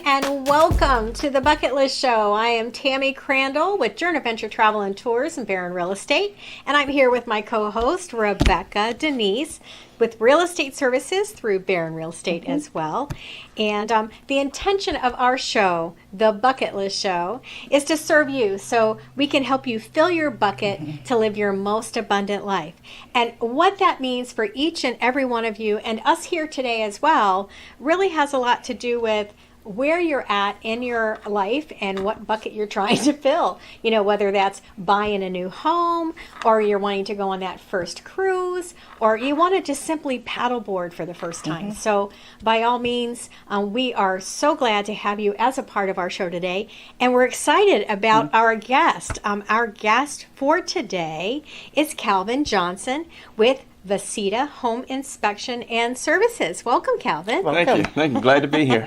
and welcome to the Bucket List Show. I am Tammy Crandall with Journey Venture Travel and Tours and Barron Real Estate, and I'm here with my co-host Rebecca Denise with Real Estate Services through Barron Real Estate as well. And the intention of our show, the Bucket List Show, is to serve you so we can help you fill your bucket to live your most abundant life. And what that means for each and every one of you and us here today as well really has a lot to do with where you're at in your life and what bucket you're trying to fill. You know, whether that's buying a new home, or you're wanting to go on that first cruise, or you want to just simply paddleboard for the first time. So by all means, we are so glad to have you as a part of our show today. And we're excited about our guest. Our guest for today is Calvin Johnson with VCITA Home Inspection and Services. Welcome, Calvin. Well, thank you. Glad to be here.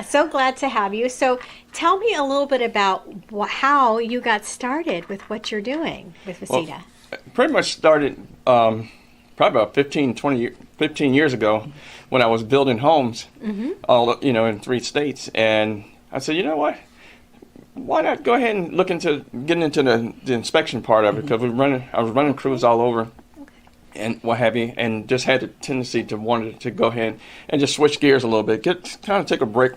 So glad to have you. So tell me a little bit about how you got started with what you're doing with VCITA. Well, pretty much started probably about 15 years ago when I was building homes all in 3 states. And I said, you know what? Why not go ahead and look into getting into the inspection part of it? Because I was running crews all over and what have you, and just had the tendency to want to go ahead and just switch gears a little bit, kind of take a break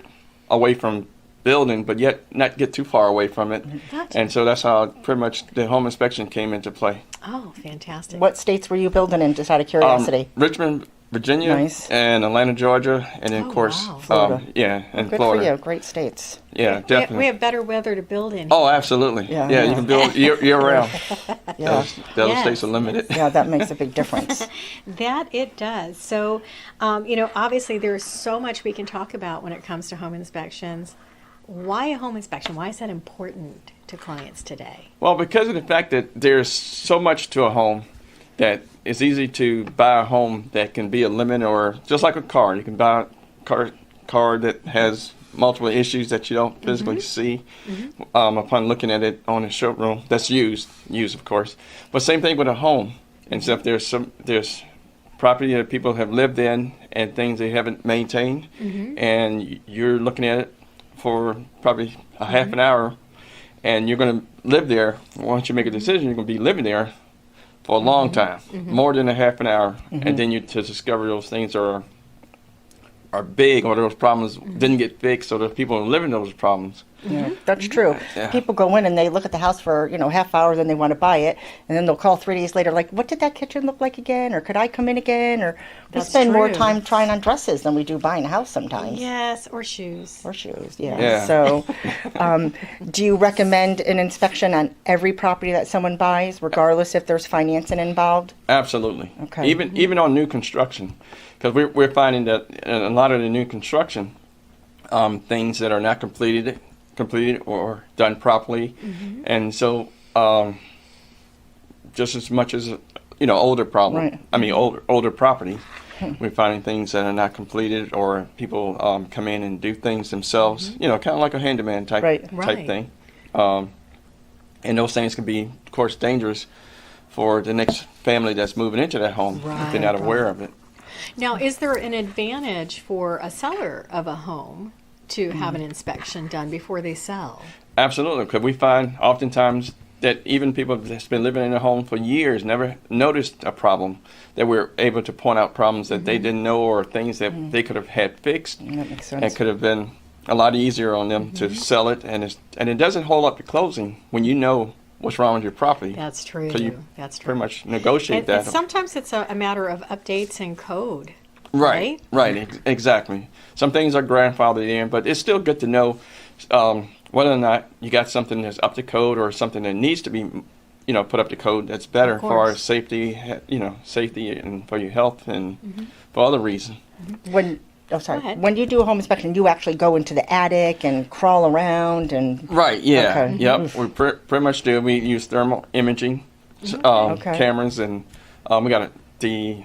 away from building, but yet not get too far away from it. Gotcha. And so that's how pretty much the home inspection came into play. Oh, fantastic. What states were you building in, just out of curiosity? Richmond, Virginia, Nice. and Atlanta, Georgia, and then, of course, wow. Florida. and Good Florida. for you. Great states. Yeah, definitely. We have better weather to build in. Oh, absolutely. Yeah. You can build year round. Yeah. The other Yes. states are limited. Yeah, that makes a big difference. That it does. So, obviously there's so much we can talk about when it comes to home inspections. Why a home inspection? Why is that important to clients today? Well, because of the fact that there's so much to a home that it's easy to buy a home that can be a limit, or just like a car. You can buy a car that has multiple issues that you don't physically see upon looking at it on a showroom. That's used of course. But same thing with a home. And so if there's property that people have lived in and things they haven't maintained, and you're looking at it for probably a half an hour, and you're going to live there. Once you make a decision, you're going to be living there for a long time, more than a half an hour, and then you to discover those things are big, or those problems didn't get fixed, or the people who live in those problems. Yeah, that's true. Yeah. People go in and they look at the house for, half hour, then they want to buy it, and then they'll call 3 days later, like, what did that kitchen look like again? Or could I come in again? Or we That's spend more true. time trying on dresses than we do buying a house sometimes. Yes, or shoes. Or shoes, yeah. Yeah. So, do you recommend an inspection on every property that someone buys, regardless if there's financing involved? Absolutely. Okay. Even on new construction, because we're finding that in a lot of the new construction, things that are not completed or done properly, and so just as much as older problem. Right. I mean older property. We're finding things that are not completed, or people come in and do things themselves. Kind of like a handyman type Right. thing. And those things can be, of course, dangerous for the next family that's moving into that home if they're not aware of it. Now, is there an advantage for a seller of a home to have an inspection done before they sell? Absolutely, because we find oftentimes that even people that's been living in a home for years never noticed a problem, that we're able to point out problems that they didn't know, or things that they could have had fixed. That makes sense. And could have been a lot easier on them to sell it, and it doesn't hold up the closing when you know what's wrong with your property. That's true. So you That's true. pretty much negotiate And that. sometimes it's a matter of updates in code. Right, exactly. Some things are grandfathered in, but it's still good to know whether or not you got something that's up to code, or something that needs to be, put up to code that's better Of for our course. safety, safety and for your health and for other reasons. When ahead. When you do a home inspection, you actually go into the attic and crawl around and. Right, yeah. Okay. Yep, we pretty much do. We use thermal imaging Okay. cameras, and the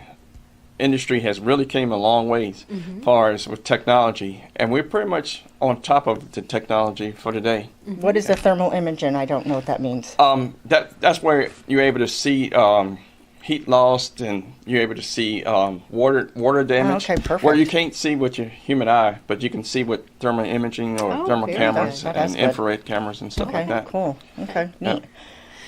industry has really came a long ways as far as with technology, and we're pretty much on top of the technology for today. What is the thermal imaging? I don't know what that means. That's where you're able to see heat loss, and you're able to see water damage. Okay, perfect. Where you can't see with your human eye, but you can see with thermal imaging or Oh, thermal very cameras good. That's and good. infrared cameras and stuff Okay, like that. cool. Okay, neat.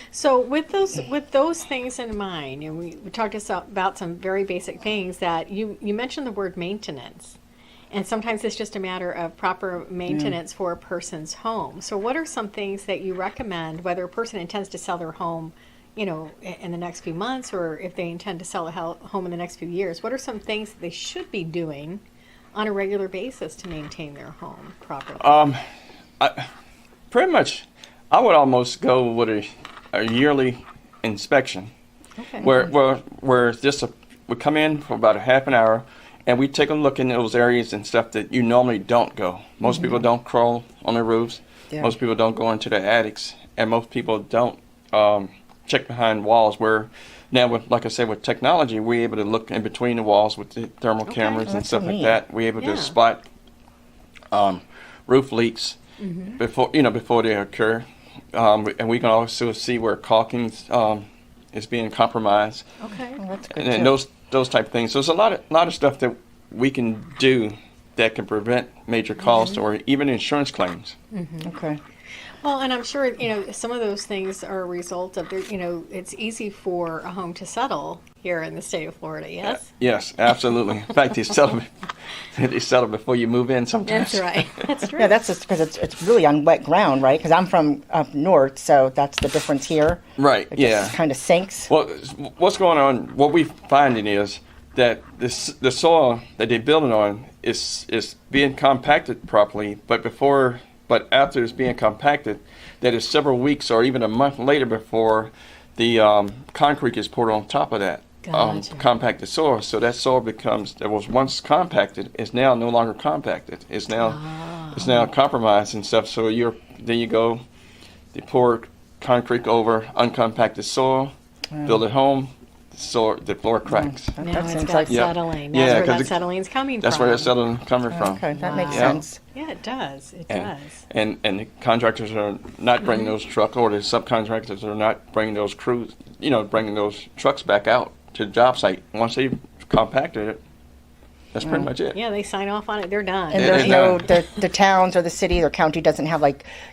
So with those things in mind, and we talked about some very basic things that you mentioned the word maintenance, and sometimes it's just a matter of proper maintenance for a person's home. So what are some things that you recommend, whether a person intends to sell their home, in the next few months, or if they intend to sell a home in the next few years? What are some things that they should be doing on a regular basis to maintain their home properly? Pretty much, I would almost go with a yearly inspection, Okay. where it's just we come in for about a half an hour, and we take a look in those areas and stuff that you normally don't go. Most people don't crawl on the roofs. Yeah. Most people don't go into the attics, and most people don't check behind walls. Where now, like I said, with technology, we're able to look in between the walls with the thermal cameras and That's stuff so like neat. that. We're able Yeah. to spot roof leaks before they occur, and we can also see where caulking is being compromised, Okay. Oh, that's good and too. those type of things. So there's a lot of stuff that we can do that can prevent major costs or even insurance claims. Okay. Well, and I'm sure, some of those things are a result of, it's easy for a home to settle here in the state of Florida, yes? Yes, absolutely. In fact, they settle before you move in sometimes. That's right. That's true. Yeah, that's just because it's really on wet ground, right? Because I'm from up north, so that's the difference here. Right, It yeah. just kind of sinks. Well, what's going on, what we're finding is that the soil that they're building on is being compacted properly, but after it's being compacted, that is several weeks or even a month later before the concrete is poured on top of that Gotcha. compacted soil. So that soil that was once compacted is now no longer compacted. It's now compromised and stuff. So then you go, they pour concrete over uncompacted soil, build a home. The floor cracks. Now That it's seems got like Yeah. settling. Yeah, That's where 'cause that settling's coming That's from. where that settling coming from. Okay, that makes Wow. sense. Yeah, it does. It And, does. and the contractors are not bringing those trucks, or the subcontractors are not bringing those crews, bringing those trucks back out to the job site. Once they've compacted it, that's pretty much it. Yeah, they sign off on it. They're done. And It there's is no, done. the towns or the city or county doesn't have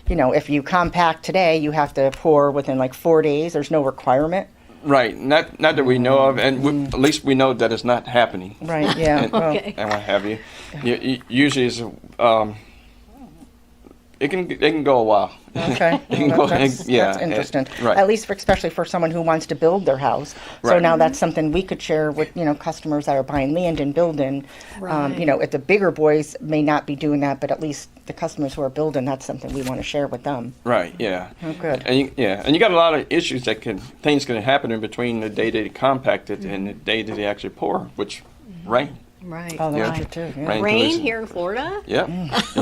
if you compact today, you have to pour within 4 days. There's no requirement. Right. Not that we know of, and at least we know that it's not happening. Right, yeah. And, well, Okay. and what have you. Usually, it can go a while. Okay. It can Well, go- that's yeah, interesting. right. At least especially for someone who wants to build their house. So Right. now that's something we could share with, customers that are buying land and building. Right. If the bigger boys may not be doing that, but at least the customers who are building, that's something we want to share with them. Right. Yeah. Oh, good. And you got a lot of issues things can happen in between the day they compact it and the day that they actually pour, which rain. Right. Oh, that's Yeah. true too. Yeah. Rain. Rain pollution. here in Florida? Yep.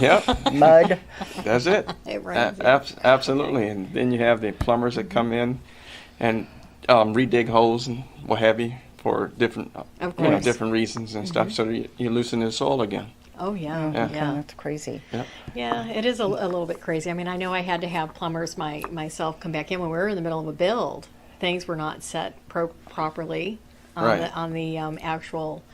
Yep. Mud. That's it. It rains. Yeah. Absolutely. And then you have the plumbers that come in and redig holes and what have you for different Of course. different reasons and stuff. So you loosen the soil again. Oh, yeah. Yeah. Okay, Yeah. that's crazy. Yep. Yeah, it is a little bit crazy. I mean, I know I had to have plumbers myself come back in when we were in the middle of a build. Things were not set properly on Right. the actual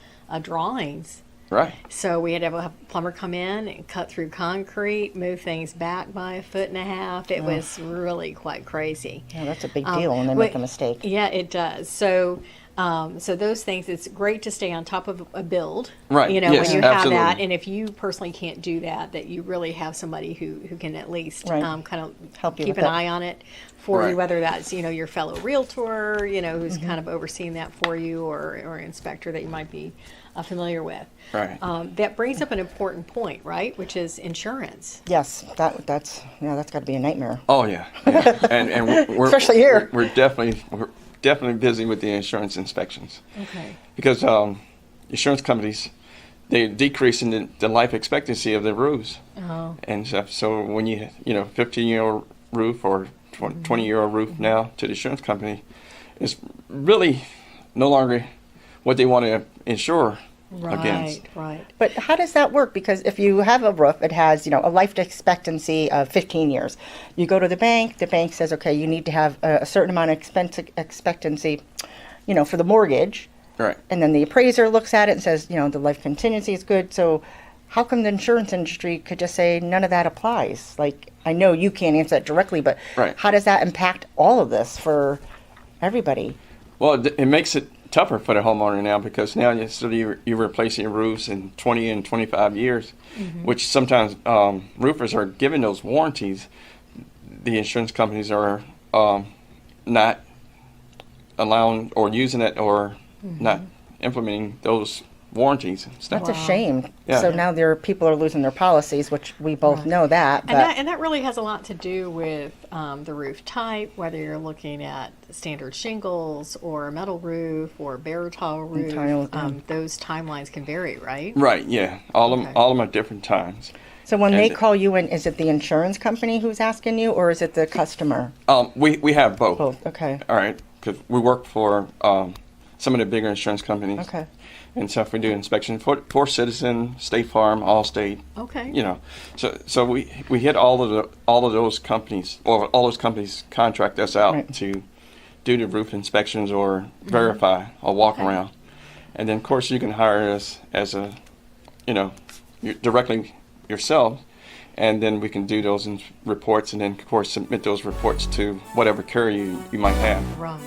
drawings. Right. So we had to have a plumber come in and cut through concrete, move things back by 1.5 feet. It was really quite crazy. Yeah, that's a big deal when they make a mistake. Yeah, it does. So those things, it's great to stay on top of a build. Right, When yes, you have absolutely. that, and if you personally can't do that, that you really have somebody who can at least Right. kind of Help you keep with an it. eye on it for Right. you, whether that's your fellow realtor, who's Mm-hmm. kind of overseeing that for you, or an inspector that you might be familiar with. Right. That brings up an important point, right? Which is insurance. Yes, that's got to be a nightmare. Oh yeah. Yeah. And we're Especially here. We're definitely busy with the insurance inspections Okay. because insurance companies they're decreasing the life expectancy of their roofs Oh. and stuff. So when 15-year-old roof or 20-year-old roof now to the insurance company is really no longer what they want to insure against. Right. But how does that work? Because if you have a roof, it has, a life expectancy of 15 years. You go to the bank says, okay, you need to have a certain amount of expectancy. for the mortgage. Right. And then the appraiser looks at it and says, the life contingency is good. So how come the insurance industry could just say none of that applies? Like, I know you can't answer that directly, but Right. how does that impact all of this for everybody? Well, it makes it tougher for the homeowner now, because now you're replacing your roofs in 20 and 25 years, which sometimes roofers are given those warranties. The insurance companies are not allowing or using it, or not implementing those warranties and stuff. That's a shame. Yeah. So now people are losing their policies, which we both know that. But And that really has a lot to do with the roof type, whether you're looking at standard shingles or a metal roof or bare tile roof. Tile, those timelines can vary, right? Right, yeah. All of Okay. them at different times. so when they and- call you in, is it the insurance company who's asking you, or is it the customer? We have both. Both. Okay. All right, because we work for some of the bigger insurance companies. Okay. And so if we do inspection for Citizen, State Farm, Allstate, Okay. so we hit all of those companies, or all those companies contract us out Right. to do the roof inspections or verify or walk Okay. around, and then of course you can hire us as directly yourself, and then we can do those reports, and then of course submit those reports to whatever carrier you might have. Right.